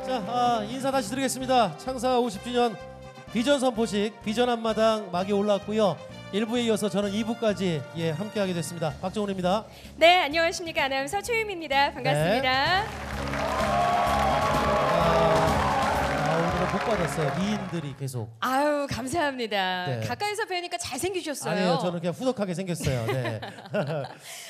자, 인사 다시 드리겠습니다. 창사 50주년 비전 선포식 비전 앞마당 막이 올라왔고요. 1부에 이어서 저는 2부까지 함께하게 됐습니다. 박정훈입니다. 네, 안녕하십니까. 아나운서 최유미입니다. 반갑습니다. 오늘은 못 받았어요. 미인들이 계속. 아유, 감사합니다. 네. 가까이서 뵈니까 잘생기셨어요. 아니에요. 저는 그냥 후덕하게 생겼어요. 네.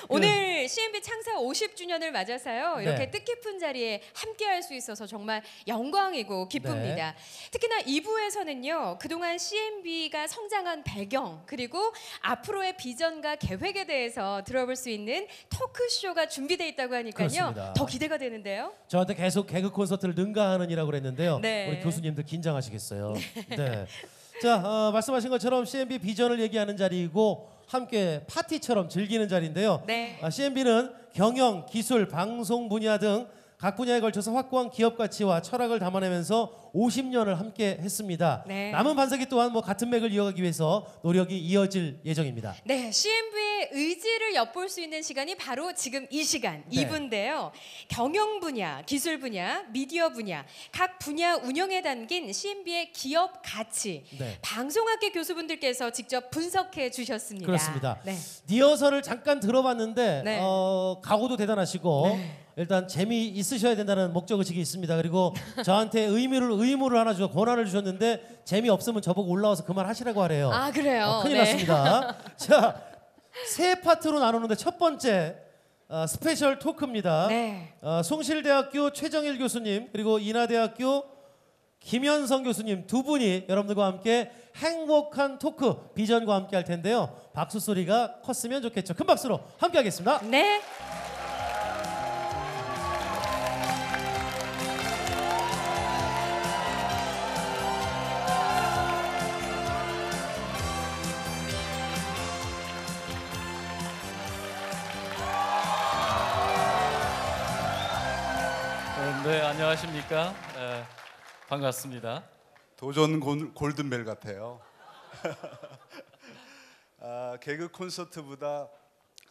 오늘 CNB 창사 50주년을 맞아서요. 이렇게 네. 뜻깊은 자리에 함께할 수 있어서 정말 영광이고 기쁩니다. 특히나 2부에서는요. 그동안 CNB가 성장한 배경 그리고 앞으로의 비전과 계획에 대해서 들어볼 수 있는 토크쇼가 준비되어 있다고 하니까요. 그렇습니다. 더 기대가 되는데요. 저한테 계속 개그 콘서트를 능가하는이라고 그랬는데요. 네. 우리 교수님들 긴장하시겠어요. 네. 자, 말씀하신 것처럼 CNB 비전을 얘기하는 자리이고 함께 파티처럼 즐기는 자리인데요. 네. CNB는 경영, 기술, 방송 분야 등 각 분야에 걸쳐서 확고한 기업 가치와 철학을 담아내면서 50년을 함께 했습니다. 네. 남은 반세기 또한 같은 맥을 이어가기 위해서 노력이 이어질 예정입니다. 네, CNB의 의지를 엿볼 수 있는 시간이 바로 지금 이 시간, 네. 2부인데요. 경영 분야, 기술 분야, 미디어 분야, 각 분야 운영에 담긴 CNB의 기업 가치, 네. 방송학계 교수분들께서 직접 분석해 주셨습니다. 그렇습니다. 네. 리허설을 잠깐 들어봤는데 네. 각오도 대단하시고 네. 일단 재미 있으셔야 된다는 목적의식이 있습니다. 그리고 저한테 의무를 하나 주고 권한을 주셨는데 재미 없으면 저보고 올라와서 그만 하시라고 하래요. 아, 그래요? 큰일 네. 났습니다. 자, 세 파트로 나누는데 첫 번째 스페셜 토크입니다. 네. 숭실대학교 최정일 교수님 그리고 인하대학교 김현성 교수님 두 분이 여러분들과 함께 행복한 토크 비전과 함께 할 텐데요. 박수 소리가 컸으면 좋겠죠. 큰 박수로 함께 하겠습니다. 네. 네, 안녕하십니까. 반갑습니다. 도전 골든벨 같아요. 개그 콘서트보다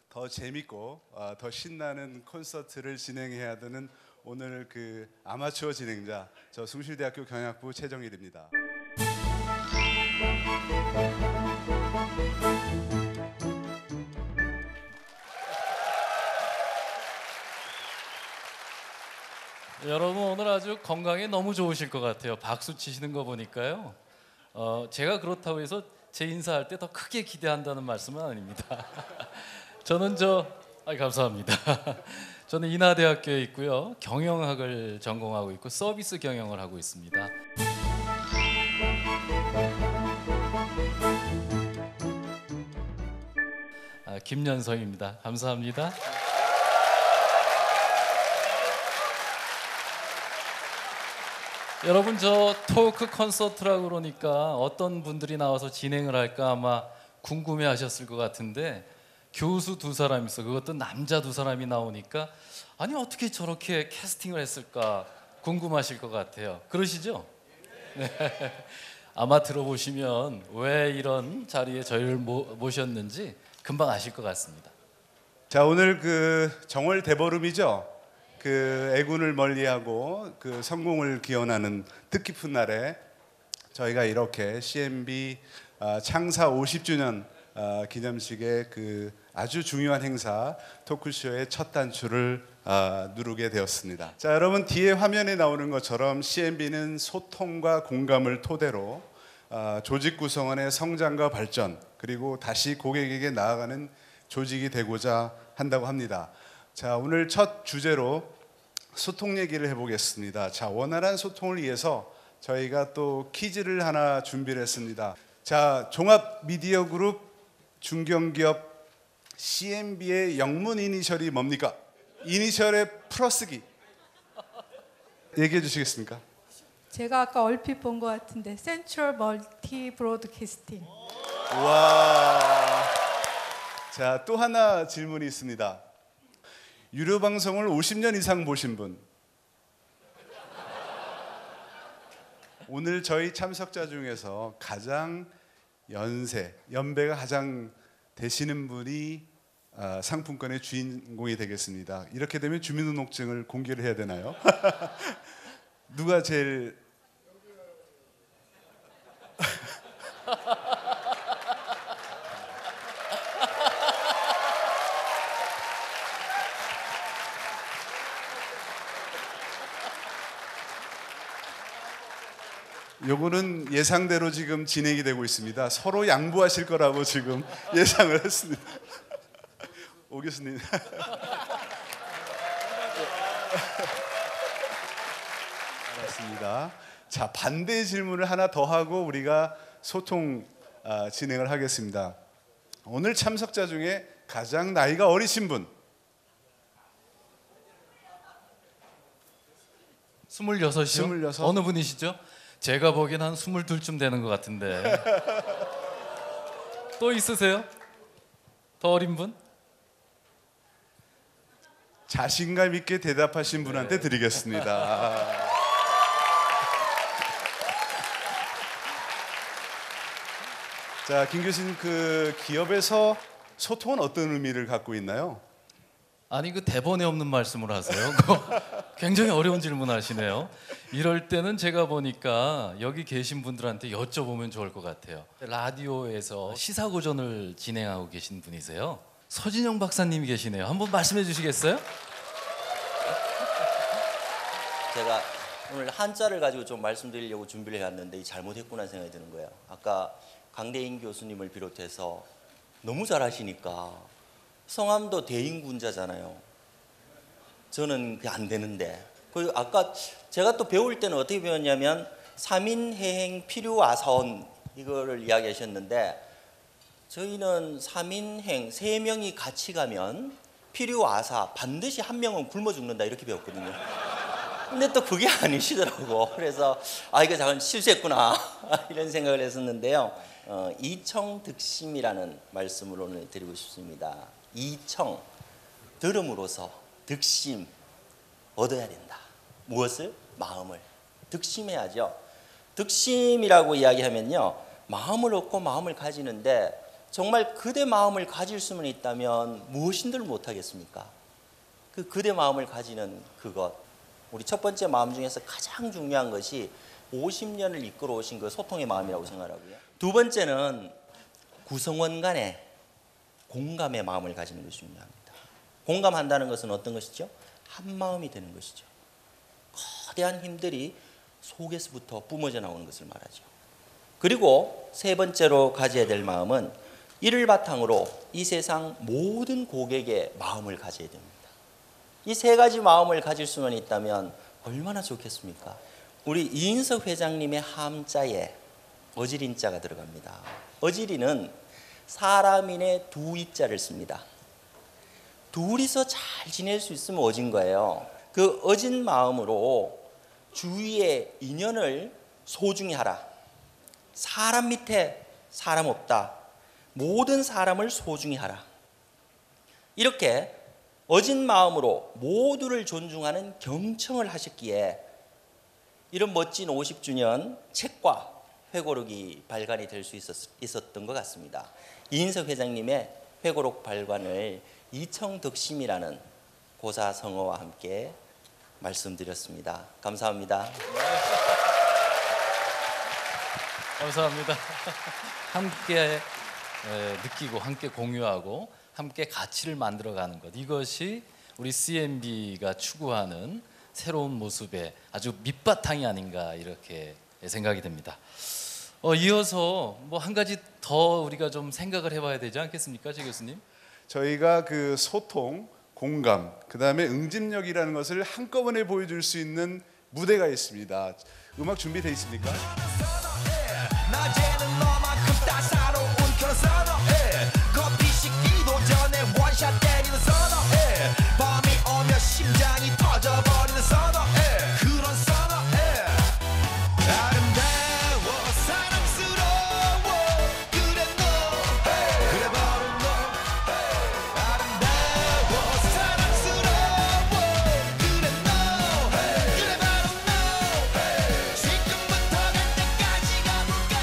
더 재밌고 더 신나는 콘서트를 진행해야 되는 오늘 그 아마추어 진행자 저 숭실대학교 경영학부 최정일입니다. 여러분 오늘 아주 건강에 너무 좋으실 것 같아요. 박수 치시는 거 보니까요. 제가 그렇다고 해서 제 인사할 때 더 크게 기대한다는 말씀은 아닙니다. 저는 감사합니다. 저는 인하대학교에 있고요. 경영학을 전공하고 있고 서비스 경영을 하고 있습니다. 김연성입니다. 감사합니다. 여러분 저 토크 콘서트라고 그러니까 어떤 분들이 나와서 진행을 할까 아마 궁금해하셨을 것 같은데 교수 두 사람이 있어. 그것도 남자 두 사람이 나오니까 아니 어떻게 저렇게 캐스팅을 했을까 궁금하실 것 같아요. 그러시죠? 네. 아마 들어보시면 왜 이런 자리에 저희를 모셨는지 금방 아실 것 같습니다. 자, 오늘 그 정월 대보름이죠. 그 애군을 멀리하고 그 성공을 기원하는 뜻깊은 날에 저희가 이렇게 CNB 창사 50주년 기념식의 그 아주 중요한 행사 토크쇼의 첫 단추를 누르게 되었습니다. 자, 여러분 뒤에 화면에 나오는 것처럼 CNB는 소통과 공감을 토대로 조직 구성원의 성장과 발전 그리고 다시 고객에게 나아가는 조직이 되고자 한다고 합니다. 자, 오늘 첫 주제로 소통 얘기를 해보겠습니다. 자, 원활한 소통을 위해서 저희가 또 퀴즈를 하나 준비를 했습니다. 자, 종합 미디어 그룹 중견기업 CNB의 영문 이니셜이 뭡니까? 이니셜의 플러스기 얘기해 주시겠습니까? 제가 아까 얼핏 본 것 같은데 센트럴 멀티 브로드캐스팅. 와. 자, 또 하나 질문이 있습니다. 유료 방송을 50년 이상 보신 분. 오늘 저희 참석자 중에서 가장 연배가 가장 되시는 분이 상품권의 주인공이 되겠습니다. 이렇게 되면 주민등록증을 공개를 해야 되나요? 누가 제일 요거는 예상대로 지금 진행이 되고 있습니다. 서로 양보하실 거라고 지금 예상을 했습니다. 오 교수님. 알았습니다. 자, 반대 질문을 하나 더 하고 우리가 소통 진행을 하겠습니다. 오늘 참석자 중에 가장 나이가 어리신 분. 26이요? 26. 어느 분이시죠? 제가 보기엔 한 22쯤 되는 것 같은데. 또 있으세요? 더 어린 분? 자신감 있게 대답하신 분한테 드리겠습니다. 자, 김 교수님, 그 기업에서 소통은 어떤 의미를 갖고 있나요? 아니 그 대본에 없는 말씀을 하세요. 그거 굉장히 어려운 질문하시네요. 이럴 때는 제가 보니까 여기 계신 분들한테 여쭤보면 좋을 것 같아요. 라디오에서 시사고전을 진행하고 계신 분이세요. 서진영 박사님이 계시네요. 한번 말씀해 주시겠어요? 제가 오늘 한자를 가지고 좀 말씀드리려고 준비를 해왔는데 잘못했구나 생각이 드는 거예요. 아까 강대인 교수님을 비롯해서 너무 잘하시니까 성함도 대인군자잖아요. 저는 그게 안 되는데. 그리고 아까 제가 또 배울 때는 어떻게 배웠냐면 3인해행 필요아사원 이거를 이야기하셨는데 저희는 3인행 3명이 같이 가면 필요아사 반드시 한 명은 굶어 죽는다 이렇게 배웠거든요. 근데 또 그게 아니시더라고. 그래서 이거 잠깐 실수했구나 이런 생각을 했었는데요. 이청득심이라는 말씀을 오늘 드리고 싶습니다. 이청, 들음으로써 득심 얻어야 된다. 무엇을? 마음을. 득심해야죠. 득심이라고 이야기하면요, 마음을 얻고 마음을 가지는데 정말 그대 마음을 가질 수만 있다면 무엇인들 못하겠습니까? 그 그대 마음을 가지는 그것, 우리 첫 번째 마음 중에서 가장 중요한 것이 50년을 이끌어 오신 그 소통의 마음이라고 생각하고요. 두 번째는 구성원 간의 공감의 마음을 가지는 것이 중요합니다. 공감한다는 것은 어떤 것이죠? 한 마음이 되는 것이죠. 거대한 힘들이 속에서부터 뿜어져 나오는 것을 말하죠. 그리고 세 번째로 가져야 될 마음은 이를 바탕으로 이 세상 모든 고객의 마음을 가져야 됩니다. 이 세 가지 마음을 가질 수만 있다면 얼마나 좋겠습니까? 우리 이인석 회장님의 함자에 어지린자가 들어갑니다. 어지린은 사람인의 두 이자를 씁니다. 둘이서 잘 지낼 수 있으면 어진 거예요. 그 어진 마음으로 주위의 인연을 소중히 하라. 사람 밑에 사람 없다. 모든 사람을 소중히 하라. 이렇게 어진 마음으로 모두를 존중하는 경청을 하셨기에 이런 멋진 50주년 책과 회고록이 발간이 될 수 있었던 것 같습니다. 이인석 회장님의 회고록 발간을 이청득심이라는 고사성어와 함께 말씀드렸습니다. 감사합니다. 감사합니다. 함께 느끼고 함께 공유하고 함께 가치를 만들어가는 것, 이것이 우리 CNB가 추구하는 새로운 모습의 아주 밑바탕이 아닌가 이렇게 생각이 됩니다. 이어서 뭐 한 가지 더 우리가 좀 생각을 해봐야 되지 않겠습니까, 제 교수님? 저희가 그 소통, 공감, 그 다음에 응집력이라는 것을 한꺼번에 보여줄 수 있는 무대가 있습니다. 음악 준비되어 있습니까? 낮에는 너만큼 따사로운 그런 선어해 커피 식기도 전에 원샷 때리는 선어해 밤이 오면 심장이 터져버리는 선어해 그런 선어해 아름다워 사랑스러워 그래 너 그래 바로 너 아름다워 사랑스러워 그래 너 그래 바로 너 지금부터 갈 때까지 가볼까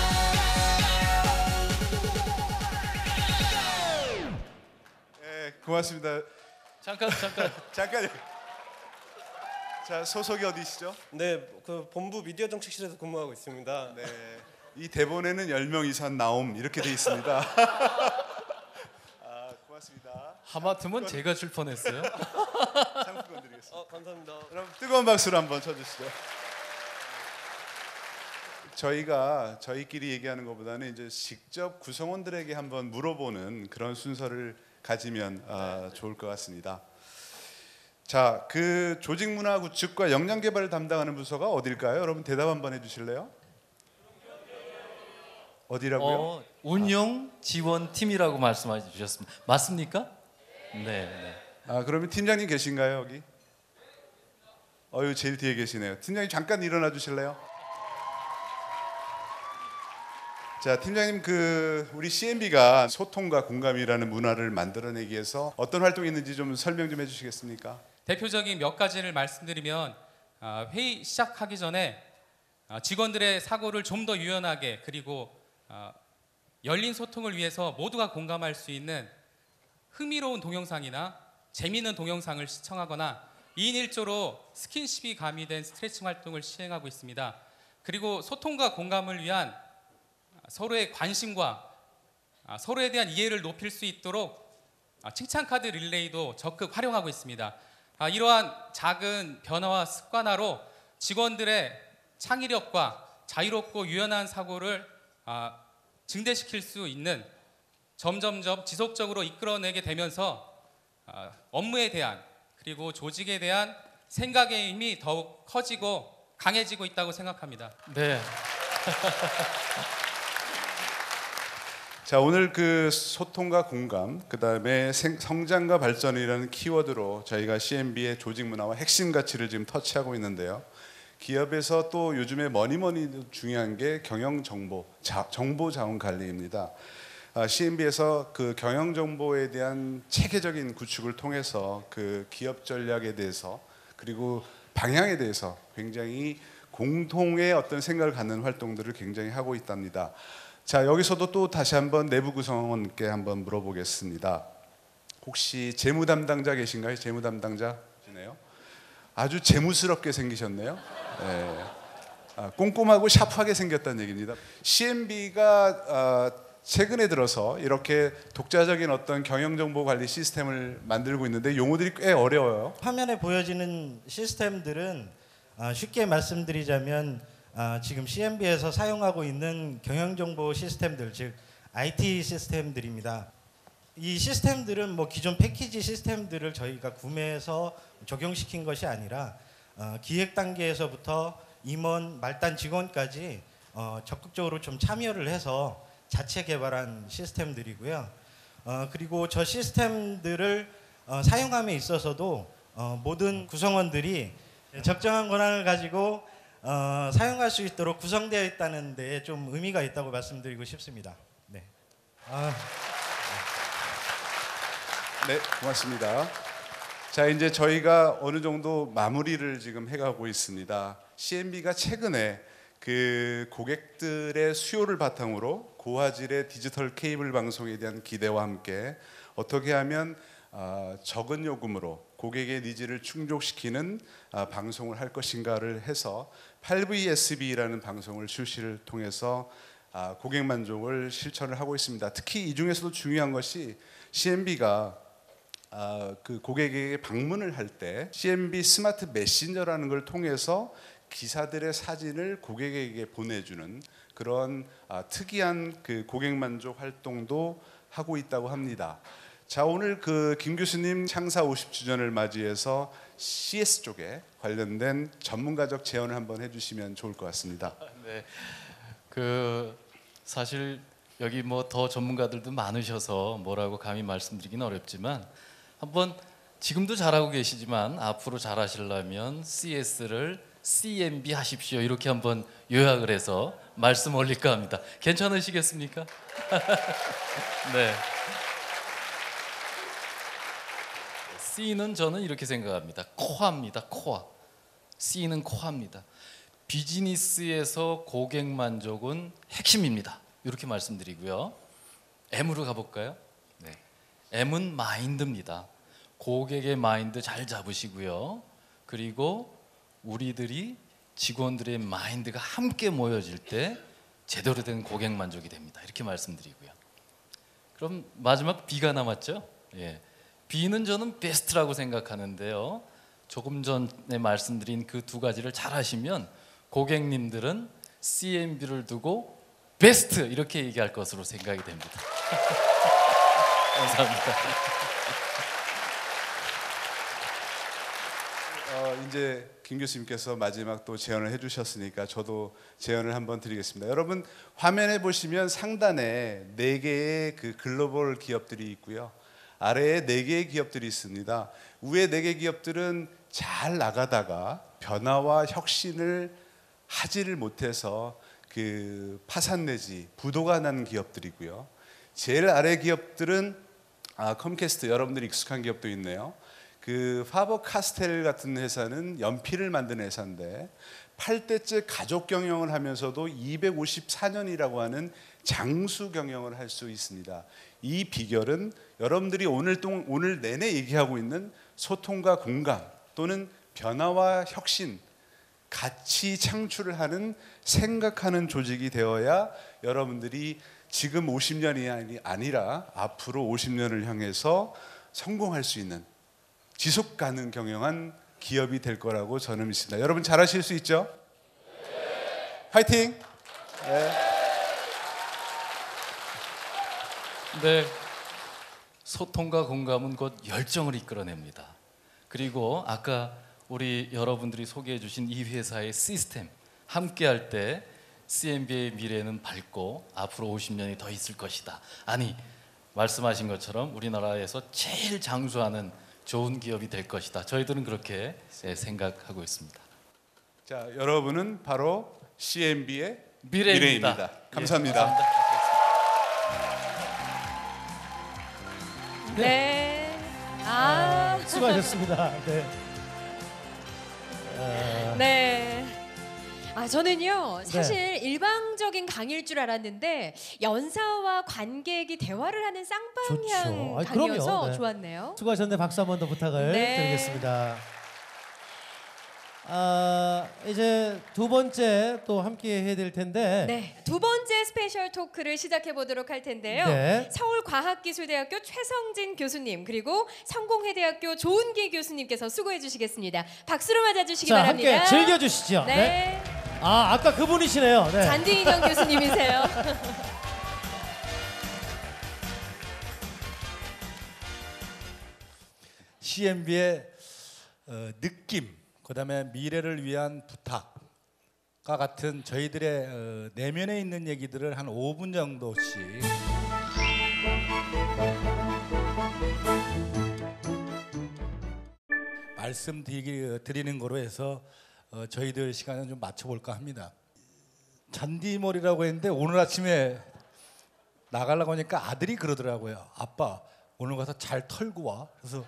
고맙습니다. 잠깐요. 자, 소속이 어디시죠? 네, 그 본부 미디어 정책실에서 근무하고 있습니다. 네, 이 대본에는 10명 이상 나옴 이렇게 돼 있습니다. 고맙습니다. 하마터면 제가 줄 뻔했어요. 상품권 드리겠습니다. 감사합니다. 여러분 뜨거운 박수로 한번 쳐주시죠. 저희가 저희끼리 얘기하는 것보다는 이제 직접 구성원들에게 한번 물어보는 그런 순서를 가지면 좋을 것 같습니다. 자, 그 조직 문화 구축과 역량 개발을 담당하는 부서가 어딜까요? 여러분 대답 한번 해주실래요? 어디라고요? 운영 지원팀이라고 말씀해 주셨습니다. 맞습니까? 네. 그러면 팀장님 계신가요 여기? 제일 뒤에 계시네요. 팀장님 잠깐 일어나 주실래요? 자, 팀장님 우리 CNB가 소통과 공감이라는 문화를 만들어내기 위해서 어떤 활동이 있는지 좀 설명 좀 해주시겠습니까? 대표적인 몇 가지를 말씀드리면 회의 시작하기 전에 직원들의 사고를 좀 더 유연하게 그리고 열린 소통을 위해서 모두가 공감할 수 있는 흥미로운 동영상이나 재미있는 동영상을 시청하거나 2인 1조로 스킨십이 가미된 스트레칭 활동을 시행하고 있습니다. 그리고 소통과 공감을 위한 서로의 관심과 서로에 대한 이해를 높일 수 있도록 칭찬 카드 릴레이도 적극 활용하고 있습니다. 이러한 작은 변화와 습관화로 직원들의 창의력과 자유롭고 유연한 사고를 증대시킬 수 있는 점점점 지속적으로 이끌어내게 되면서 업무에 대한 그리고 조직에 대한 생각의 힘이 더욱 커지고 강해지고 있다고 생각합니다. 네. 자, 오늘 그 소통과 공감, 그 다음에 성장과 발전이라는 키워드로 저희가 CNB의 조직 문화와 핵심 가치를 지금 터치하고 있는데요. 기업에서 또 요즘에 뭐니 중요한 게 경영 정보, 정보 자원 관리입니다. CNB에서 그 경영 정보에 대한 체계적인 구축을 통해서 그 기업 전략에 대해서 그리고 방향에 대해서 굉장히 공통의 어떤 생각을 갖는 활동들을 굉장히 하고 있답니다. 자, 여기서도 또 다시 한번 내부 구성원께 한번 물어보겠습니다. 혹시 재무 담당자 계신가요? 재무 담당자시네요. 아주 재무스럽게 생기셨네요. 네. 꼼꼼하고 샤프하게 생겼다는 얘기입니다. CNB가 최근에 들어서 이렇게 독자적인 어떤 경영정보관리 시스템을 만들고 있는데 용어들이 꽤 어려워요. 화면에 보여지는 시스템들은 쉽게 말씀드리자면 지금 CNB에서 사용하고 있는 경영정보 시스템들, 즉 IT 시스템들입니다. 이 시스템들은 뭐 기존 패키지 시스템들을 저희가 구매해서 적용시킨 것이 아니라 기획 단계에서부터 임원, 말단 직원까지 적극적으로 좀 참여를 해서 자체 개발한 시스템들이고요. 그리고 저 시스템들을 사용함에 있어서도 모든 구성원들이 적정한 권한을 가지고 사용할 수 있도록 구성되어 있다는 데 좀 의미가 있다고 말씀드리고 싶습니다. 네. 네, 고맙습니다. 자, 이제 저희가 어느 정도 마무리를 지금 해가고 있습니다. CNB가 최근에 그 고객들의 수요를 바탕으로 고화질의 디지털 케이블 방송에 대한 기대와 함께 어떻게 하면 적은 요금으로 고객의 니즈를 충족시키는 방송을 할 것인가를 해서 8VSB라는 방송을 출시를 통해서 고객 만족을 실천을 하고 있습니다. 특히 이 중에서도 중요한 것이 CNB가 그 고객에게 방문을 할 때 CNB 스마트 메신저라는 걸 통해서 기사들의 사진을 고객에게 보내주는 그런 특이한 그 고객 만족 활동도 하고 있다고 합니다. 자, 오늘 그 김 교수님 창사 50주년을 맞이해서 CS 쪽에 관련된 전문가적 제언을 한번 해주시면 좋을 것 같습니다. 네, 그 사실 여기 뭐 더 전문가들도 많으셔서 뭐라고 감히 말씀드리기는 어렵지만 한번 지금도 잘하고 계시지만 앞으로 잘하시려면 CS를 CNB 하십시오 이렇게 한번 요약을 해서 말씀 올릴까 합니다. 괜찮으시겠습니까? 네. C는 저는 이렇게 생각합니다. 코어입니다. 코어. C는 코어입니다. 비즈니스에서 고객 만족은 핵심입니다. 이렇게 말씀드리고요. M으로 가볼까요? 네. M은 마인드입니다. 고객의 마인드 잘 잡으시고요. 그리고 우리들이 직원들의 마인드가 함께 모여질 때 제대로 된 고객 만족이 됩니다. 이렇게 말씀드리고요. 그럼 마지막 B가 남았죠? 예. B는 저는 베스트라고 생각하는데요. 조금 전에 말씀드린 그 두 가지를 잘 하시면 고객님들은 CMB를 두고 베스트 이렇게 얘기할 것으로 생각이 됩니다. 감사합니다. 이제 김 교수님께서 마지막 또 제언을 해주셨으니까 저도 제언을 한번 드리겠습니다. 여러분 화면에 보시면 상단에 4개의 그 글로벌 기업들이 있고요. 아래에 4개의 기업들이 있습니다. 위에 4개 기업들은 잘 나가다가 변화와 혁신을 하지를 못해서 그 파산 내지 부도가 난 기업들이고요. 제일 아래 기업들은 컴캐스트, 여러분들이 익숙한 기업도 있네요. 그 파버 카스텔 같은 회사는 연필을 만드는 회사인데 8대째 가족 경영을 하면서도 254년이라고 하는 장수 경영을 할 수 있습니다. 이 비결은 여러분들이 오늘 내내 얘기하고 있는 소통과 공감 또는 변화와 혁신, 가치 창출을 하는 생각하는 조직이 되어야 여러분들이 지금 50년이 아니라 앞으로 50년을 향해서 성공할 수 있는 지속 가능 경영한 기업이 될 거라고 저는 믿습니다. 여러분 잘하실 수 있죠? 화이팅! 네, 소통과 공감은 곧 열정을 이끌어냅니다. 그리고 아까 우리 여러분들이 소개해 주신 이 회사의 시스템 함께 할 때 CMB의 미래는 밝고 앞으로 50년이 더 있을 것이다. 아니, 말씀하신 것처럼 우리나라에서 제일 장수하는 좋은 기업이 될 것이다. 저희들은 그렇게 생각하고 있습니다. 자, 여러분은 바로 CMB의 미래입니다. 미래입니다. 감사합니다. 네. 수고하셨습니다. 네. 네. 저는요 사실 일방적인 강의일 줄 알았는데 연사와 관객이 대화를 하는 쌍방향 좋죠. 강의여서 그럼요. 네. 좋았네요. 수고하셨는데 박수 한 번 더 부탁을 네. 드리겠습니다. 이제 두 번째 또 함께 해야 될 텐데 네, 두 번째 스페셜 토크를 시작해 보도록 할 텐데요. 네. 서울과학기술대학교 최성진 교수님 그리고 성공회대학교 조은기 교수님께서 수고해 주시겠습니다. 박수로 맞아주시기 자, 바랍니다. 함께 즐겨주시죠. 네. 아까 그분이시네요. 네. 잔디인형 교수님이세요. CMB의 느낌, 그다음에 미래를 위한 부탁과 같은 저희들의 내면에 있는 얘기들을 한 5분 정도씩 말씀드리는 거로 해서 저희들 시간을 좀 맞춰볼까 합니다. 잔디머리라고 했는데 오늘 아침에 나가려고 하니까 아들이 그러더라고요. 아빠 오늘 가서 잘 털고 와. 그래서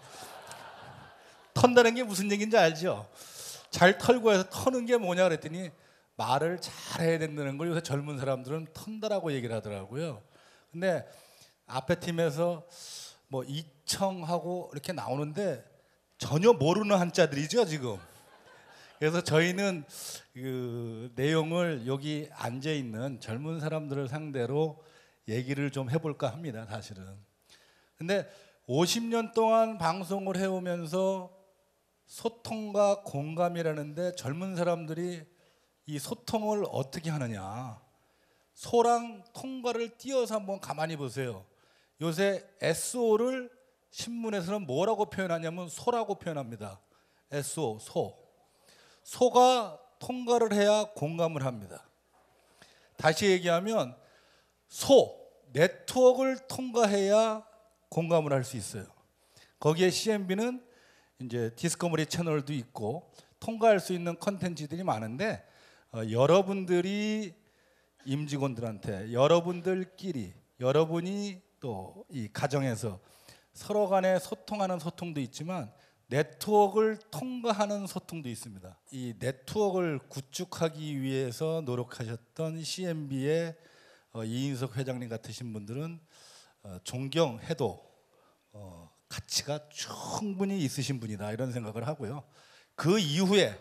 턴다는 게 무슨 얘기인지 알죠? 잘 털고 해서 터는 게 뭐냐 그랬더니 말을 잘 해야 된다는 걸 요새 젊은 사람들은 턴다라고 얘기를 하더라고요. 근데 앞에 팀에서 뭐 이청하고 이렇게 나오는데 전혀 모르는 한자들이죠 지금. 그래서 저희는 그 내용을 여기 앉아 있는 젊은 사람들을 상대로 얘기를 좀 해볼까 합니다 사실은. 근데 50년 동안 방송을 해오면서 소통과 공감이라는데 젊은 사람들이 이 소통을 어떻게 하느냐, 소랑 통과를 띄어서 한번 가만히 보세요. 요새 SO를 신문에서는 뭐라고 표현하냐면 소라고 표현합니다. SO, 소. 소가 통과를 해야 공감을 합니다. 다시 얘기하면 네트워크를 통과해야 공감을 할 수 있어요. 거기에 CMB는 이제 디스커버리 채널도 있고 통과할 수 있는 컨텐츠들이 많은데 여러분들이 임직원들한테 여러분들끼리 여러분이 또 이 가정에서 서로 간에 소통하는 소통도 있지만 네트워크를 통과하는 소통도 있습니다. 이 네트워크를 구축하기 위해서 노력하셨던 CMB의 이인석 회장님 같으신 분들은 존경해도 가치가 충분히 있으신 분이다 이런 생각을 하고요. 그 이후에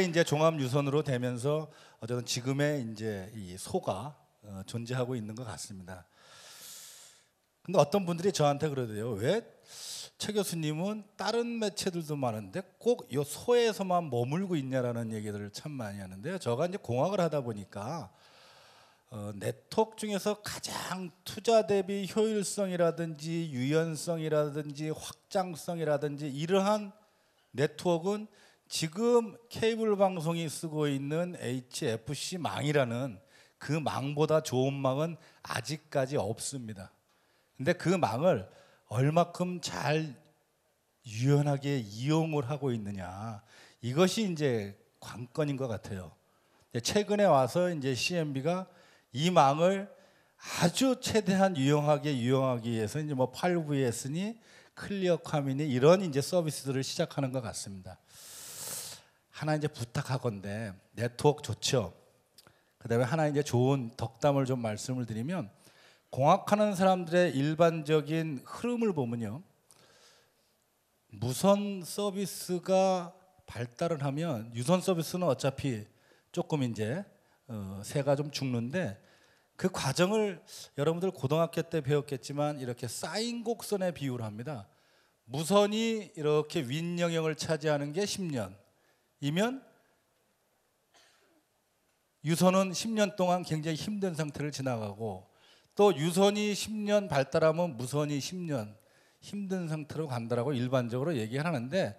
이제 종합유선으로 되면서 어쨌든 지금의 이제 이 소가 존재하고 있는 것 같습니다. 근데 어떤 분들이 저한테 그러대요. 왜 최 교수님은 다른 매체들도 많은데 꼭 이 소에서만 머물고 있냐라는 얘기들을 참 많이 하는데요. 제가 이제 공학을 하다 보니까 네트워크 중에서 가장 투자 대비 효율성이라든지 유연성이라든지 확장성이라든지 이러한 네트워크는 지금 케이블 방송이 쓰고 있는 HFC 망이라는 그 망보다 좋은 망은 아직까지 없습니다. 근데 그 망을 얼마큼 잘 유연하게 이용을 하고 있느냐, 이것이 이제 관건인 것 같아요. 최근에 와서 이제 CMB가 이 망을 아주 최대한 유용하게 이용하기 위해서 이제 뭐 8VS니 클리어카미니 이런 이제 서비스들을 시작하는 것 같습니다. 하나 이제 부탁하건데 네트워크 좋죠. 그다음에 하나 이제 좋은 덕담을 좀 말씀을 드리면, 공학하는 사람들의 일반적인 흐름을 보면요, 무선 서비스가 발달을 하면 유선 서비스는 어차피 조금 이제 새가 좀 죽는데, 그 과정을 여러분들 고등학교 때 배웠겠지만 이렇게 쌓인 곡선에 비유를 합니다. 무선이 이렇게 윈 영역을 차지하는 게 10년이면 유선은 10년 동안 굉장히 힘든 상태를 지나가고, 또 유선이 10년 발달하면 무선이 10년 힘든 상태로 간다라고 일반적으로 얘기를 하는데,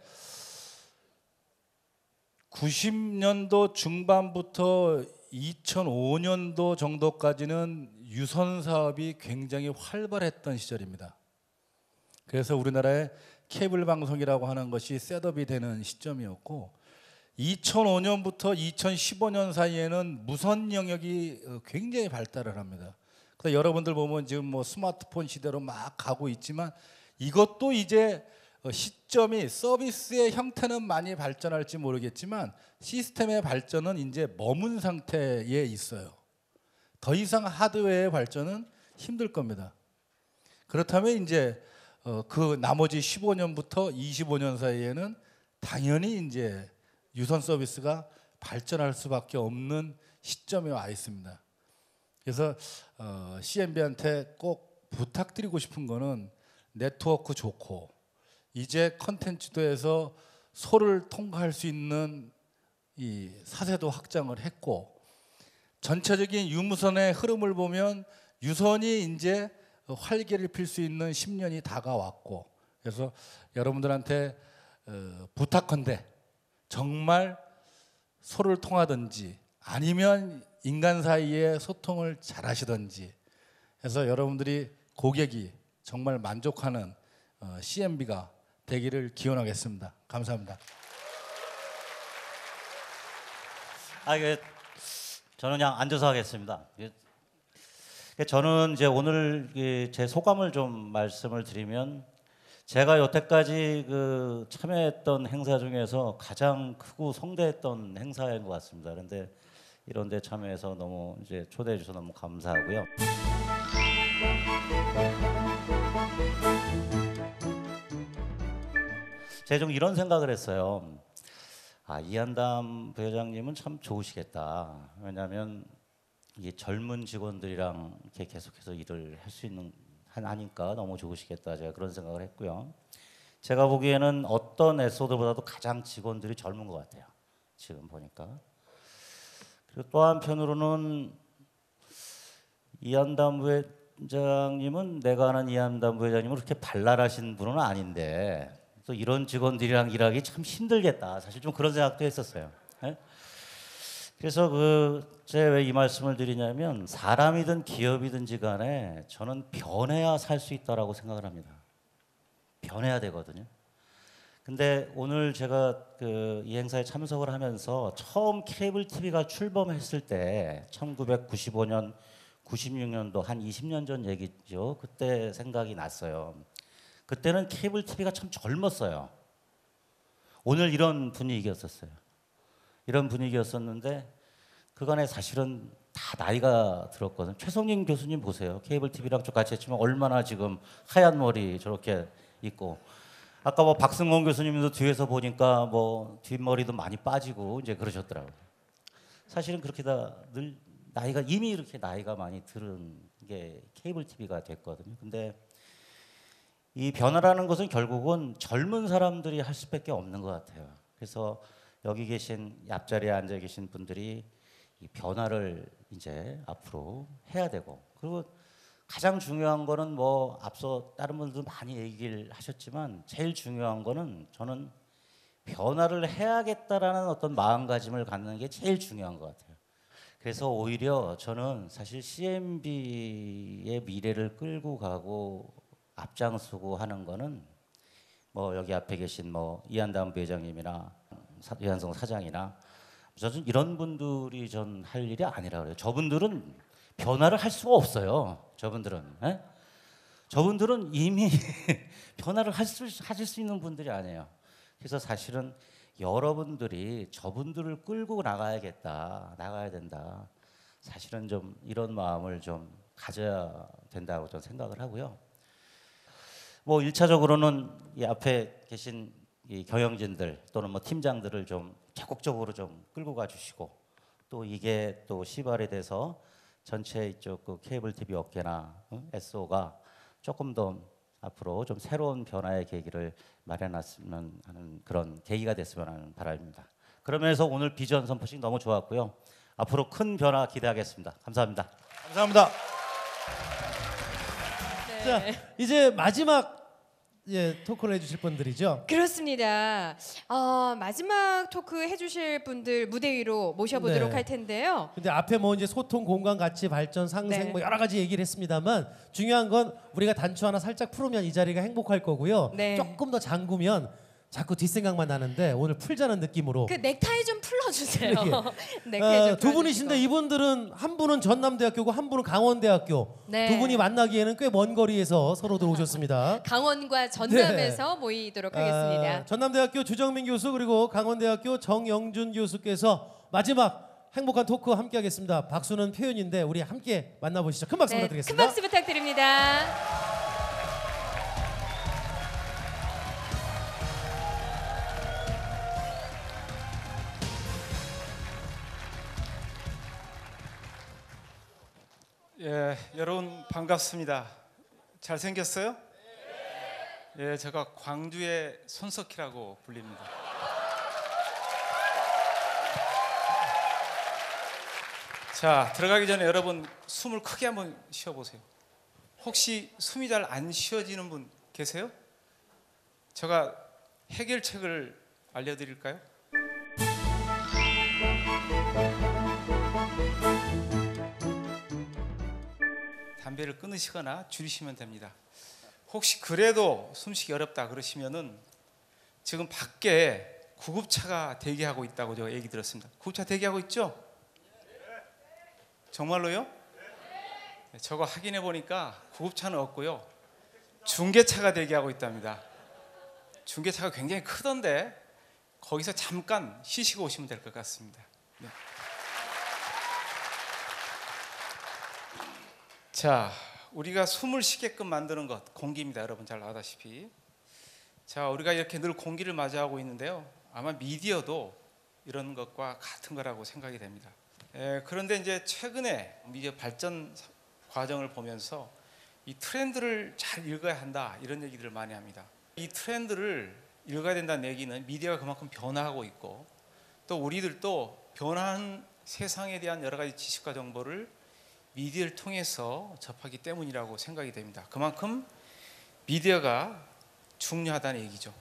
90년도 중반부터 2005년도 정도까지는 유선 사업이 굉장히 활발했던 시절입니다. 그래서 우리나라의 케이블 방송이라고 하는 것이 셋업이 되는 시점이었고, 2005년부터 2015년 사이에는 무선 영역이 굉장히 발달을 합니다. 그래서 여러분들 보면 지금 뭐 스마트폰 시대로 막 가고 있지만, 이것도 이제 시점이, 서비스의 형태는 많이 발전할지 모르겠지만 시스템의 발전은 이제 머문 상태에 있어요. 더 이상 하드웨어의 발전은 힘들 겁니다. 그렇다면 이제 그 나머지 15년부터 25년 사이에는 당연히 이제 유선 서비스가 발전할 수밖에 없는 시점에 와 있습니다. 그래서 CMB한테 꼭 부탁드리고 싶은 거는, 네트워크 좋고 이제 컨텐츠도에서 소를 통과할 수 있는 이 사세도 확장을 했고, 전체적인 유무선의 흐름을 보면 유선이 이제 활기를 필 수 있는 10년이 다가왔고, 그래서 여러분들한테 부탁한데 정말 소를 통하든지 아니면 인간 사이에 소통을 잘 하시든지 해서 여러분들이 고객이 정말 만족하는 CMB가 되기를 기원하겠습니다. 감사합니다. 저는 그냥 앉아서 하겠습니다. 저는 이제 오늘 제 소감을 좀 말씀을 드리면, 제가 여태까지 참여했던 행사 중에서 가장 크고 성대했던 행사인 것 같습니다. 그런데 이런 데 참여해서 너무 이제 초대해 주셔서 너무 감사하고요. 제가 좀 이런 생각을 했어요. 이한담 부회장님은 참 좋으시겠다. 왜냐하면 이게 젊은 직원들이랑 이렇게 계속해서 일을 할 수 있는 하니까 너무 좋으시겠다. 제가 그런 생각을 했고요. 제가 보기에는 어떤 에소드보다도 가장 직원들이 젊은 것 같아요. 지금 보니까. 그리고 또 한편으로는 이한담 부회장님은, 내가 아는 이한담 부회장님은 그렇게 발랄하신 분은 아닌데, 또 이런 직원들이랑 일하기 참 힘들겠다. 사실 좀 그런 생각도 했었어요. 네? 그래서 제가 왜 이 말씀을 드리냐면, 사람이든 기업이든지 간에 저는 변해야 살 수 있다라고 생각을 합니다. 변해야 되거든요. 근데 오늘 제가 이 행사에 참석을 하면서 처음 케이블 TV가 출범했을 때 1995년, 96년도 한 20년 전 얘기죠. 그때 생각이 났어요. 그때는 케이블 TV가 참 젊었어요. 오늘 이런 분위기였었어요. 이런 분위기였었는데 그간에 사실은 다 나이가 들었거든. 최성림 교수님 보세요. 케이블 TV랑 좀 같이 했지만 얼마나 지금 하얀 머리 저렇게 있고, 아까 뭐 박승원 교수님도 뒤에서 보니까 뭐 뒷머리도 많이 빠지고 이제 그러셨더라고요. 사실은 그렇게 다 늘 나이가 이미 이렇게 나이가 많이 들은 게 케이블 TV가 됐거든요. 근데 이 변화라는 것은 결국은 젊은 사람들이 할 수밖에 없는 것 같아요. 그래서 여기 계신 앞자리에 앉아 계신 분들이 이 변화를 이제 앞으로 해야 되고, 그리고 가장 중요한 거는 뭐 앞서 다른 분들도 많이 얘기를 하셨지만 제일 중요한 거는 저는 변화를 해야겠다라는 어떤 마음가짐을 갖는 게 제일 중요한 것 같아요. 그래서 오히려 저는 사실 CNB의 미래를 끌고 가고 앞장서고 하는 거는 뭐 여기 앞에 계신 뭐 이한담 부회장님이나 이한성 사장이나 저는 이런 분들이 전 할 일이 아니라 그래요. 저분들은 변화를 할 수가 없어요. 저분들은 저분들은 이미 변화를 하실 수 있는 분들이 아니에요. 그래서 사실은 여러분들이 저분들을 끌고 나가야 된다. 사실은 좀 이런 마음을 좀 가져야 된다고 저는 생각을 하고요. 뭐 1차적으로는 이 앞에 계신 이 경영진들 또는 뭐 팀장들을 좀 적극적으로 좀 끌고 가 주시고, 또 이게 또 시발이 돼서 전체 이쪽 그 케이블 TV 업계나 SO가 조금 더 앞으로 좀 새로운 변화의 계기를 마련했으면 하는 그런 계기가 됐으면 하는 바람입니다. 그러면서 오늘 비전 선포식 너무 좋았고요. 앞으로 큰 변화 기대하겠습니다. 감사합니다. 감사합니다. 네. 자, 이제 마지막 토크를 해주실 분들이죠. 그렇습니다. 마지막 토크 해주실 분들 무대 위로 모셔보도록 네. 할 텐데요. 근데 앞에 뭐 이제 소통, 공감, 가치, 발전, 상생 네. 뭐 여러 가지 얘기를 했습니다만 중요한 건 우리가 단추 하나 살짝 풀으면 이 자리가 행복할 거고요. 네. 조금 더 잠그면 자꾸 뒷생각만 나는데 오늘 풀자는 느낌으로. 그 넥타이 좀 풀어주세요. 예. 넥타이 좀 두 분이신데 이분들은 한 분은 전남대학교고 한 분은 강원대학교. 네. 두 분이 만나기에는 꽤 먼 거리에서 서로들 오셨습니다. 강원과 전남에서 모이도록 하겠습니다. 전남대학교 주정민 교수 그리고 강원대학교 정영준 교수께서 마지막 행복한 토크 함께하겠습니다. 박수는 표현인데 우리 함께 만나보시죠. 큰 박수 네, 부탁드리겠습니다. 큰 박수 부탁드립니다. 예, 여러분 반갑습니다. 잘 생겼어요? 예, 제가 광주의 손석희라고 불립니다. 자, 들어가기 전에 여러분 숨을 크게 한번 쉬어보세요. 혹시 숨이 잘 안 쉬어지는 분 계세요? 제가 해결책을 알려드릴까요? 담배를 끊으시거나 줄이시면 됩니다. 혹시 그래도 숨쉬기 어렵다 그러시면은 지금 밖에 구급차가 대기하고 있다고 제가 얘기 들었습니다. 구급차 대기하고 있죠? 정말로요? 저거 확인해 보니까 구급차는 없고요. 중계차가 대기하고 있답니다. 중계차가 굉장히 크던데 거기서 잠깐 쉬시고 오시면 될 것 같습니다. 네. 자, 우리가 숨을 쉬게끔 만드는 것 공기입니다. 여러분 잘 아다시피. 자, 우리가 이렇게 늘 공기를 맞이하고 있는데요. 아마 미디어도 이런 것과 같은 거라고 생각이 됩니다. 그런데 이제 최근에 미디어 발전 과정을 보면서 이 트렌드를 잘 읽어야 한다 이런 얘기들을 많이 합니다. 이 트렌드를 읽어야 된다는 얘기는 미디어가 그만큼 변화하고 있고 또 우리들도 변화하는 세상에 대한 여러 가지 지식과 정보를 미디어를 통해서 접하기 때문이라고 생각이 됩니다. 그만큼 미디어가 중요하다는 얘기죠.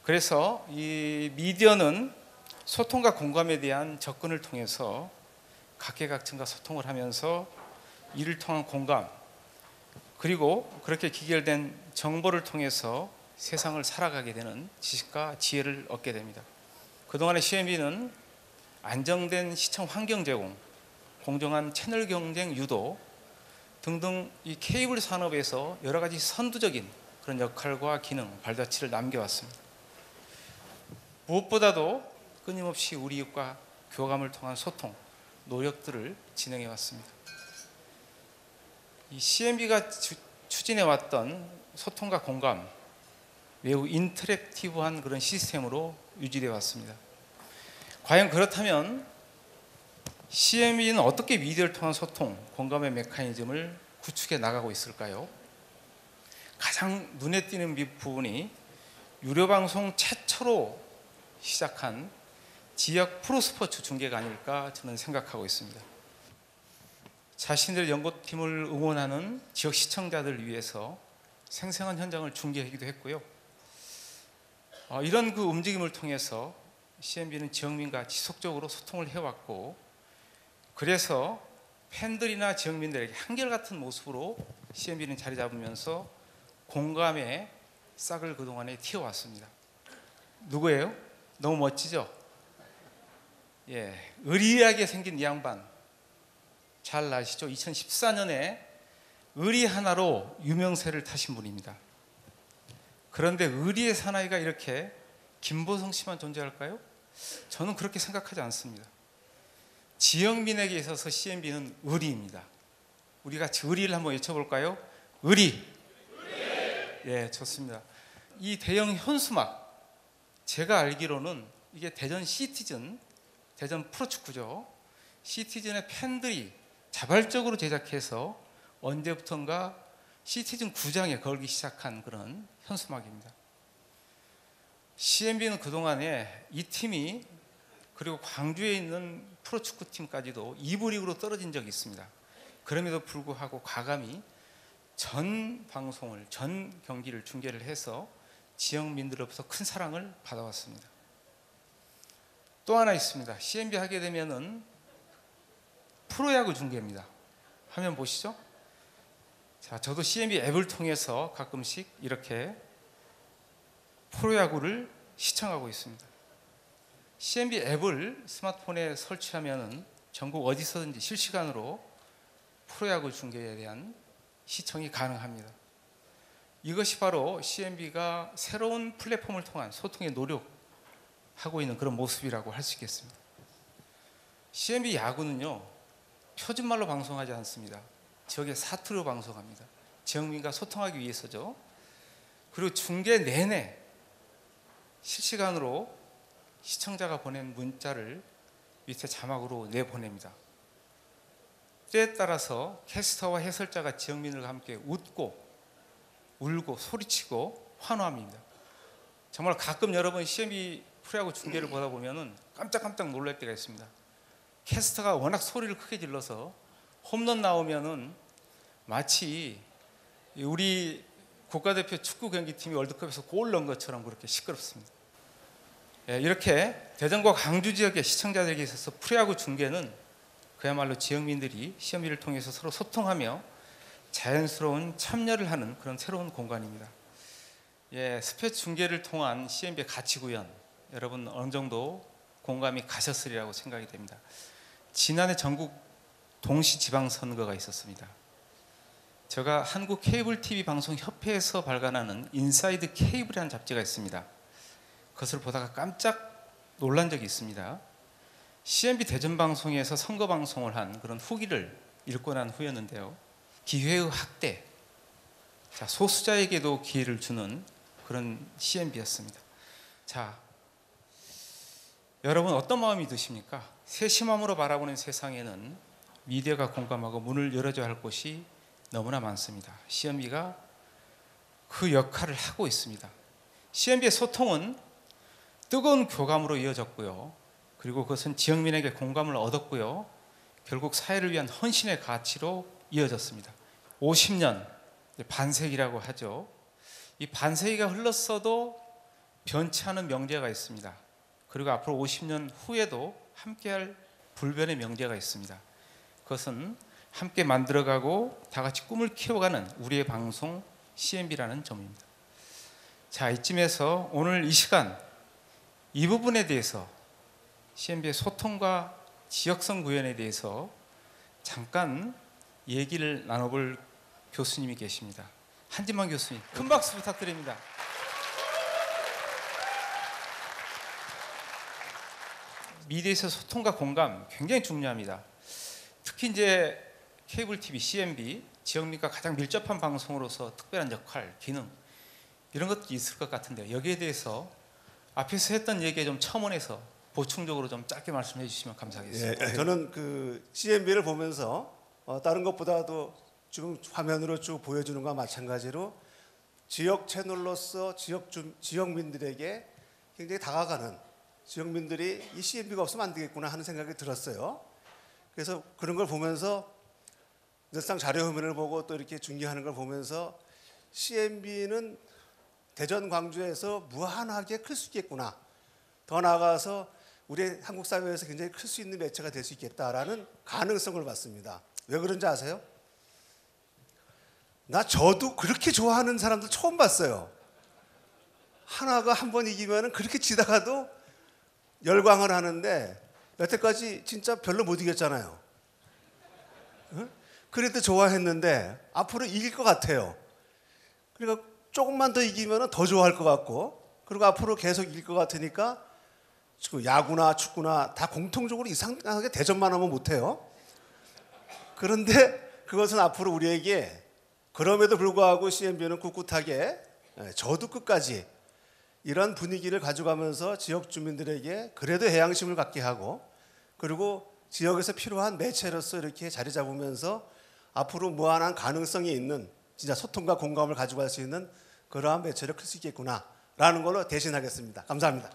그래서 이 미디어는 소통과 공감에 대한 접근을 통해서 각계각층과 소통을 하면서 이를 통한 공감 그리고 그렇게 기결된 정보를 통해서 세상을 살아가게 되는 지식과 지혜를 얻게 됩니다. 그동안의 CNB는 안정된 시청 환경 제공, 공정한 채널 경쟁 유도 등등 이 케이블 산업에서 여러 가지 선두적인 그런 역할과 기능, 발자취를 남겨왔습니다. 무엇보다도 끊임없이 우리 이웃과 교감을 통한 소통 노력들을 진행해 왔습니다. 이 CNB가 추진해 왔던 소통과 공감, 매우 인터랙티브한 그런 시스템으로 유지되어 왔습니다. 과연 그렇다면 CNB는 어떻게 미디어를 통한 소통, 공감의 메커니즘을 구축해 나가고 있을까요? 가장 눈에 띄는 부분이 유료 방송 최초로 시작한 지역 프로스포츠 중계가 아닐까 저는 생각하고 있습니다. 자신들의 연구팀을 응원하는 지역 시청자들을 위해서 생생한 현장을 중계하기도 했고요. 이런 그 움직임을 통해서 CNB는 지역민과 지속적으로 소통을 해왔고, 그래서 팬들이나 지역민들에게 한결같은 모습으로 CNB는 자리 잡으면서 공감의 싹을 그동안에 틔워왔습니다. 누구예요? 너무 멋지죠? 예, 의리하게 생긴 이 양반 잘 아시죠? 2014년에 의리 하나로 유명세를 타신 분입니다. 그런데 의리의 사나이가 이렇게 김보성 씨만 존재할까요? 저는 그렇게 생각하지 않습니다. 지역민에게 있어서 CNB는 의리입니다. 우리 같이 의리를 한번 외쳐볼까요? 의리. 예, 좋습니다. 이 대형 현수막, 제가 알기로는 이게 대전 시티즌, 대전 프로축구죠. 시티즌의 팬들이 자발적으로 제작해서 언제부턴가 시티즌 구장에 걸기 시작한 그런 현수막입니다. CNB는 그동안에 이 팀이, 그리고 광주에 있는 프로축구팀까지도 2부 리그로 떨어진 적이 있습니다. 그럼에도 불구하고 과감히 전 방송을, 전 경기를 중계를 해서 지역민들로부터 큰 사랑을 받아왔습니다. 또 하나 있습니다. CNB 하게 되면은 프로야구 중계입니다. 화면 보시죠. 자, 저도 CNB 앱을 통해서 가끔씩 이렇게 프로야구를 시청하고 있습니다. CNB 앱을 스마트폰에 설치하면은 전국 어디서든지 실시간으로 프로야구 중계에 대한 시청이 가능합니다. 이것이 바로 CNB가 새로운 플랫폼을 통한 소통에 노력하고 있는 그런 모습이라고 할 수 있겠습니다. CNB 야구는요, 표준말로 방송하지 않습니다. 지역의 사투리로 방송합니다. 지역민과 소통하기 위해서죠. 그리고 중계 내내 실시간으로 시청자가 보낸 문자를 밑에 자막으로 내보냅니다. 때에 따라서 캐스터와 해설자가 지역민들과 함께 웃고 울고 소리치고 환호합니다. 정말 가끔 여러분 CNB 프로야구 중계를 보다 보면은 깜짝깜짝 놀랄 때가 있습니다. 캐스터가 워낙 소리를 크게 질러서 홈런 나오면은 마치 우리 국가대표 축구 경기팀이 월드컵에서 골 넣은 것처럼 그렇게 시끄럽습니다. 예, 이렇게 대전과 광주 지역의 시청자들에게 있어서 프로야구 중계는 그야말로 지역민들이 CNB를 통해서 서로 소통하며 자연스러운 참여를 하는 그런 새로운 공간입니다. 예, 스포츠 중계를 통한 CNB의 가치 구현, 여러분 어느 정도 공감이 가셨으리라고 생각이 됩니다. 지난해 전국 동시지방선거가 있었습니다. 제가 한국 케이블 TV 방송 협회에서 발간하는 인사이드 케이블이라는 잡지가 있습니다. 그것을 보다가 깜짝 놀란 적이 있습니다. CNB 대전 방송에서 선거 방송을 한 그런 후기를 읽고 난 후였는데요. 기회의 학대, 자, 소수자에게도 기회를 주는 그런 CNB였습니다. 자, 여러분 어떤 마음이 드십니까? 세심함으로 바라보는 세상에는 미디어가 공감하고 문을 열어줘야 할 곳이 너무나 많습니다. CNB가 그 역할을 하고 있습니다. CNB의 소통은 뜨거운 교감으로 이어졌고요. 그리고 그것은 지역민에게 공감을 얻었고요. 결국 사회를 위한 헌신의 가치로 이어졌습니다. 50년, 반세기라고 하죠. 이 반세기가 흘렀어도 변치 않은 명제가 있습니다. 그리고 앞으로 50년 후에도 함께할 불변의 명제가 있습니다. 그것은 함께 만들어가고 다 같이 꿈을 키워가는 우리의 방송 CNB라는 점입니다. 자, 이쯤에서 오늘 이 시간 이 부분에 대해서 CNB의 소통과 지역성 구현에 대해서 잠깐 얘기를 나눠볼 교수님이 계십니다. 한진만 교수님, 큰 박수 부탁드립니다. 미디어에서 소통과 공감 굉장히 중요합니다. 특히 이제 케이블 TV, CNB 지역민과 가장 밀접한 방송으로서 특별한 역할, 기능 이런 것도 있을 것 같은데 여기에 대해서 앞에서 했던 얘기에 좀 첨언해서 보충적으로 좀 짧게 말씀해 주시면 감사하겠습니다. 예, 저는 그 CNB를 보면서 다른 것보다도 지금 화면으로 쭉 보여주는 것과 마찬가지로 지역 채널로서 지역민들에게 굉장히 다가가는 지역민들이 이 CNB가 없으면 안 되겠구나 하는 생각이 들었어요. 그래서 그런 걸 보면서 늘상 자료 화면을 보고 또 이렇게 중계하는 걸 보면서 CNB는 대전 광주에서 무한하게 클 수 있겠구나. 더 나아가서 우리 한국 사회에서 굉장히 클 수 있는 매체가 될 수 있겠다라는 가능성을 봤습니다. 왜 그런지 아세요? 저도 그렇게 좋아하는 사람들 처음 봤어요. 하나가 한 번 이기면은 그렇게 지다가도 열광을 하는데 여태까지 진짜 별로 못 이겼잖아요. 응? 그래도 좋아했는데 앞으로 이길 것 같아요. 그러니까 조금만 더 이기면 더 좋아할 것 같고, 그리고 앞으로 계속 이길 것 같으니까 야구나 축구나 다 공통적으로 이상하게 대전만 하면 못해요. 그런데 그것은 앞으로 우리에게, 그럼에도 불구하고 CNB는 꿋꿋하게 저도 끝까지 이런 분위기를 가져가면서 지역 주민들에게 그래도 해양심을 갖게 하고, 그리고 지역에서 필요한 매체로서 이렇게 자리 잡으면서 앞으로 무한한 가능성이 있는 진짜 소통과 공감을 가져갈 수 있는 그러한 매체를 클 수 있겠구나라는 걸로 대신하겠습니다. 감사합니다.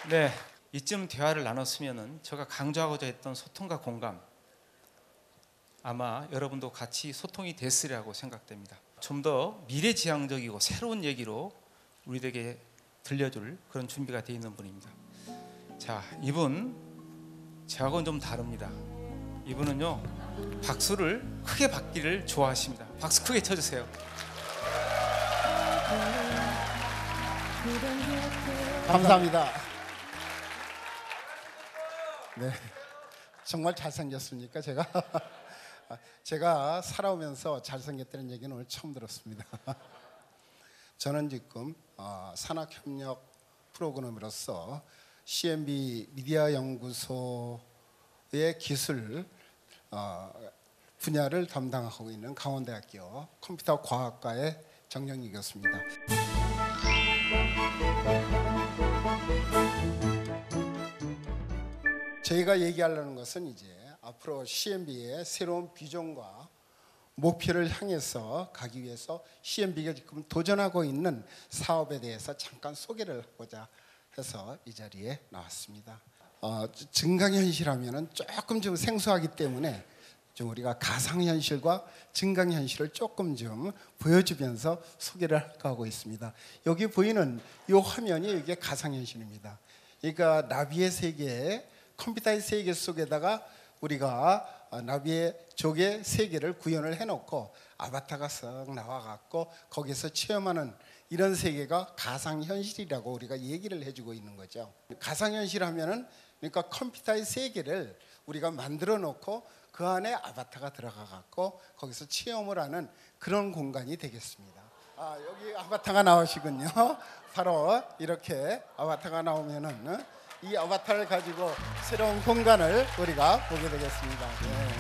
네, 이쯤 대화를 나눴으면은 제가 강조하고자 했던 소통과 공감 아마 여러분도 같이 소통이 됐으리라고 생각됩니다. 좀 더 미래지향적이고 새로운 얘기로 우리에게 들려줄 그런 준비가 되어 있는 분입니다. 자, 이분 저하고는 좀 다릅니다. 이분은요 박수를 크게 받기를 좋아하십니다. 박수 크게 쳐주세요. 감사합니다. 네, 정말 잘생겼습니까 제가? 제가 살아오면서 잘생겼다는 얘기는 오늘 처음 들었습니다. 저는 지금 산학협력 프로그램으로서 CNB 미디어 연구소의 기술 분야를 담당하고 있는 강원대학교 컴퓨터 과학과의 정영익이었습니다. 저희가 얘기하려는 것은 이제 앞으로 CNB의 새로운 비전과 목표를 향해서 가기 위해서 CNB가 지금 도전하고 있는 사업에 대해서 잠깐 소개를 하고자 해서 이 자리에 나왔습니다. 증강현실하면은 조금 좀 생소하기 때문에 좀 우리가 가상현실과 증강현실을 조금 좀 보여주면서 소개를 하고 있습니다. 여기 보이는 이 화면이 이게 가상현실입니다. 그러니까 나비의 세계, 컴퓨터의 세계 속에다가 우리가 나비의 조개 세계를 구현을 해놓고 아바타가 쓱 나와갖고 거기서 체험하는 이런 세계가 가상현실이라고 우리가 얘기를 해주고 있는 거죠. 가상현실 하면은 그러니까 컴퓨터의 세계를 우리가 만들어 놓고 그 안에 아바타가 들어가갖고 거기서 체험을 하는 그런 공간이 되겠습니다. 여기 아바타가 나오시군요. 바로 이렇게 아바타가 나오면은 이 아바타를 가지고 새로운 공간을 우리가 보게 되겠습니다. 네.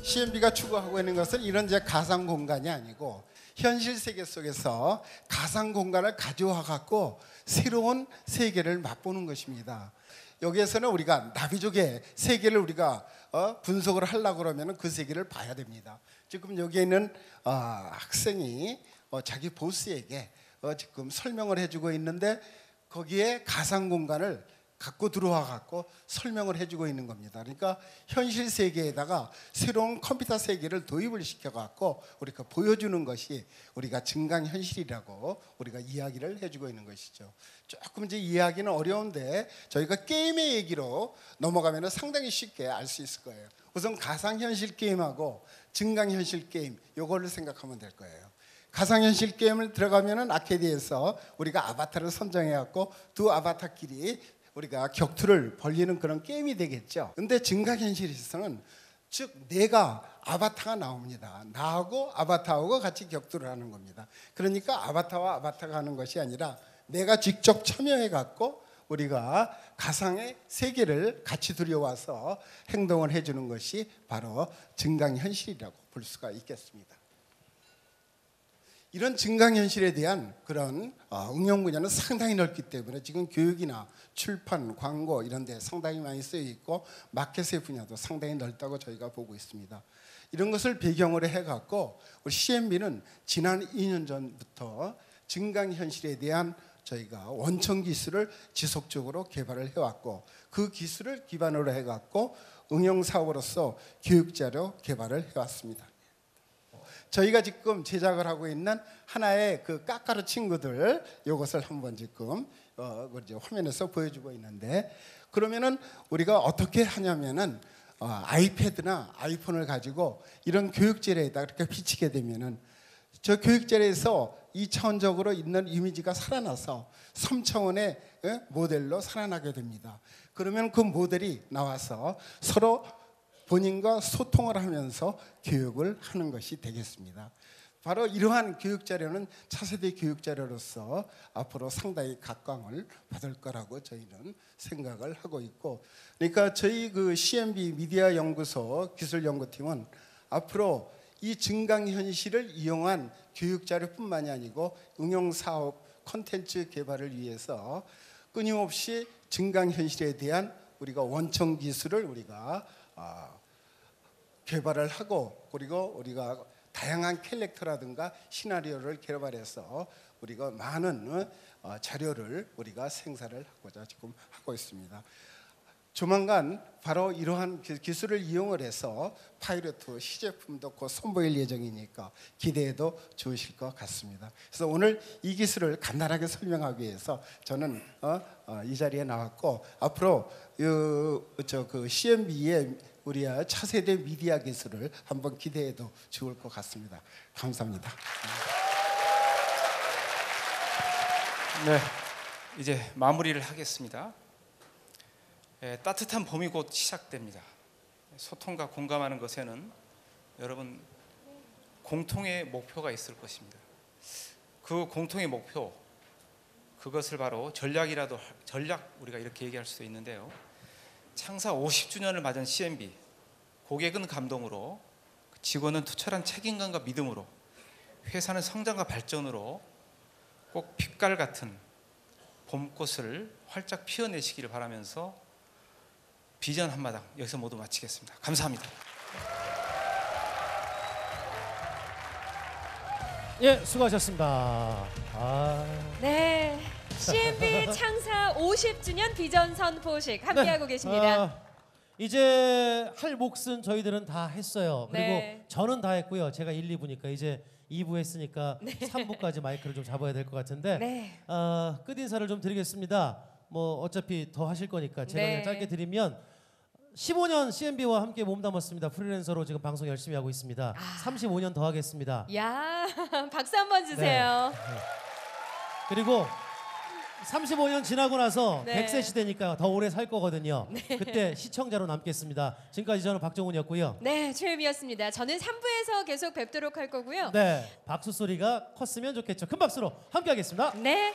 CNB가 추구하고 있는 것은 이런 이제 가상 공간이 아니고 현실 세계 속에서 가상 공간을 가져와 갖고 새로운 세계를 맛보는 것입니다. 여기에서는 우리가 나비족의 세계를 우리가 분석을 하려고 그러면 그 세계를 봐야 됩니다. 지금 여기에 있는 학생이 자기 보스에게 지금 설명을 해주고 있는데 거기에 가상 공간을 갖고 들어와 갖고 설명을 해주고 있는 겁니다. 그러니까 현실 세계에다가 새로운 컴퓨터 세계를 도입을 시켜 갖고 우리가 보여주는 것이 우리가 증강현실이라고 우리가 이야기를 해주고 있는 것이죠. 조금 이제 이해하기는 어려운데 저희가 게임의 얘기로 넘어가면 상당히 쉽게 알 수 있을 거예요. 우선 가상현실 게임하고 증강현실 게임 요거를 생각하면 될 거예요. 가상현실 게임을 들어가면은 아케이드에서 우리가 아바타를 선정해 갖고 두 아바타끼리 우리가 격투를 벌이는 그런 게임이 되겠죠. 근데 증강현실에서는 즉 내가 아바타가 나옵니다. 나하고 아바타하고 같이 격투를 하는 겁니다. 그러니까 아바타와 아바타가 하는 것이 아니라 내가 직접 참여해 갖고 우리가 가상의 세계를 같이 들여와서 행동을 해주는 것이 바로 증강현실이라고 볼 수가 있겠습니다. 이런 증강현실에 대한 그런 응용 분야는 상당히 넓기 때문에 지금 교육이나 출판, 광고 이런 데 상당히 많이 쓰여 있고 마켓의 분야도 상당히 넓다고 저희가 보고 있습니다. 이런 것을 배경으로 해갖고 우리 CMB는 지난 2년 전부터 증강현실에 대한 저희가 원천 기술을 지속적으로 개발을 해왔고 그 기술을 기반으로 해갖고 응용 사업으로서 교육자료 개발을 해왔습니다. 저희가 지금 제작을 하고 있는 하나의 그 까까루 친구들 이것을 한번 지금 화면에서 보여주고 있는데 그러면은 우리가 어떻게 하냐면은 아이패드나 아이폰을 가지고 이런 교육재료에다 이렇게 비치게 되면은 저 교육재료에서 2차원적으로 있는 이미지가 살아나서 3차원의 모델로 살아나게 됩니다. 그러면 그 모델이 나와서 서로 본인과 소통을 하면서 교육을 하는 것이 되겠습니다. 바로 이러한 교육자료는 차세대 교육자료로서 앞으로 상당히 각광을 받을 거라고 저희는 생각을 하고 있고, 그러니까 저희 그 CMB 미디어 연구소 기술연구팀은 앞으로 이 증강현실을 이용한 교육자료뿐만이 아니고 응용사업 콘텐츠 개발을 위해서 끊임없이 증강현실에 대한 우리가 원천 기술을 우리가 개발을 하고 그리고 우리가 다양한 캐릭터라든가 시나리오를 개발해서 우리가 많은 자료를 우리가 생산을 하고자 지금 하고 있습니다. 조만간 바로 이러한 기술을 이용을 해서 파이로트 시제품도 곧 선보일 예정이니까 기대해도 좋으실 것 같습니다. 그래서 오늘 이 기술을 간단하게 설명하기 위해서 저는 이 자리에 나왔고 앞으로 그 CMB의 우리 차세대 미디어 기술을 한번 기대해도 좋을 것 같습니다. 감사합니다. 네, 이제 마무리를 하겠습니다. 따뜻한 봄이 곧 시작됩니다. 소통과 공감하는 것에는 여러분 공통의 목표가 있을 것입니다. 그 공통의 목표, 그것을 바로 전략 우리가 이렇게 얘기할 수도 있는데요. 창사 50주년을 맞은 CMB, 고객은 감동으로, 직원은 투철한 책임감과 믿음으로, 회사는 성장과 발전으로 꼭 빛깔 같은 봄꽃을 활짝 피워내시기를 바라면서 비전 한마당 여기서 모두 마치겠습니다. 감사합니다. 예, 수고하셨습니다. 네, CMB 창사 50주년 비전 선포식 함께하고 계십니다. 이제 할 몫은 저희들은 다 했어요. 그리고 네. 저는 다 했고요. 제가 1, 2부니까 이제 2부 했으니까 3부까지 마이크를 좀 잡아야 될 것 같은데 네. 끝인사를 좀 드리겠습니다. 뭐 어차피 더 하실 거니까 제가 네. 그냥 짧게 드리면 15년 CMB와 함께 몸담았습니다. 프리랜서로 지금 방송 열심히 하고 있습니다. 35년 더 하겠습니다. 야, 박수 한번 주세요. 네. 그리고 35년 지나고 나서 네. 100세 시대니까 더 오래 살 거거든요. 그때 시청자로 남겠습니다. 지금까지 저는 박정훈이었고요. 네, 최유미였습니다. 저는 3부에서 계속 뵙도록 할 거고요. 네, 박수 소리가 컸으면 좋겠죠. 큰 박수로 함께 하겠습니다. 네.